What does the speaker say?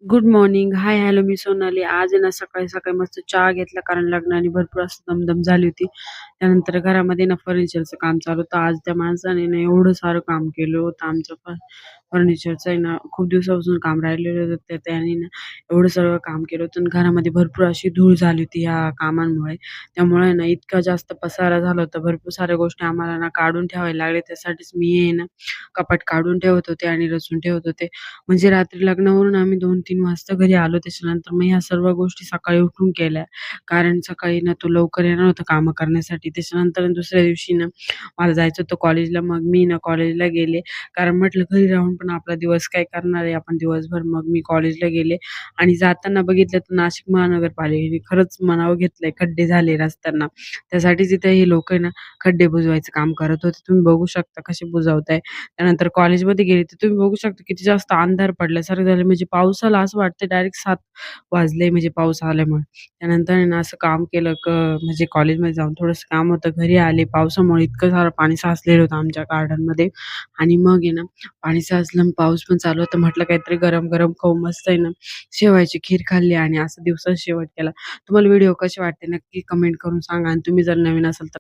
Good morning. Hi, hello. मी सोनाली. आज आहे ना सकाळी-सकाळी मस्त चहा घेतला कारण लग्नाने भरपूर असं दमदम झाली होती. त्यानंतर घरामध्ये ना फर्निचरचं काम चालू होतं. आज त्या माणसाने ना एवढं सारं काम केलं होतं आमचं फर्निचरचं आहे ना खूप दिवसापासून काम राहिलेलं होतं. त्याने ना एवढं सगळं काम केलं होतं आणि घरामध्ये भरपूर अशी धूळ झाली होती ह्या कामांमुळे. त्यामुळे ना इतका जास्त पसारा झाला होता. भरपूर साऱ्या गोष्टी आम्हाला ना काढून ठेवायला लागल्या. त्यासाठीच मी आहे ना कपाट काढून ठेवत होते आणि रचून ठेवत होते. म्हणजे रात्री लग्नावरून आम्ही 2-3 वाजता घरी आलो. त्याच्यानंतर मग ह्या सर्व गोष्टी सकाळी उठून केल्या. कारण सकाळी ना तो लवकर येणार होता कामं करण्यासाठी. त्याच्यानंतर दुसऱ्या दिवशी ना मला जायचं होतं कॉलेजला. मग मी ना कॉलेजला गेले. कारण म्हटलं घरी राहून पण आपला दिवस काय करणार आहे आपण दिवसभर. मग मी कॉलेजला गेले आणि जाताना बघितलं तर नाशिक महानगरपालिकेने खरंच मनावर घेतलंय. खड्डे झाले रस्त्यांना. त्यासाठीच इथे हे लोकं आहे ना खड्डे बुजवायचं काम करत होते. तुम्ही बघू शकता कसे बुजवताय. त्यानंतर कॉलेजमध्ये गेली तर तुम्ही बघू शकता किती जास्त अंधार पडल्यासारखं झालं. म्हणजे पाऊस आला असं वाटतंय डायरेक्ट 7 वाजले म्हणजे पाऊस आल्यामुळे. त्यानंतर आहे ना असं काम केलं म्हणजे कॉलेजमध्ये जाऊन थोडंसं काम होतं. घरी आले. पावसामुळे इतकं सारं पाणी साचलेलं होतं आमच्या गार्डनमध्ये आणि मग आहे ना पाणी साचलं आणि पाऊस पण चालू होता. म्हटलं काहीतरी गरम-गरम खाऊ. मस्त आहे ना शेवयाची खीर खाल्ली आणि असा दिवसाचा शेवट केला. तुम्हाला व्हिडिओ कसे वाटते नक्की कमेंट करून सांगा आणि तुम्ही जर नवीन असाल तर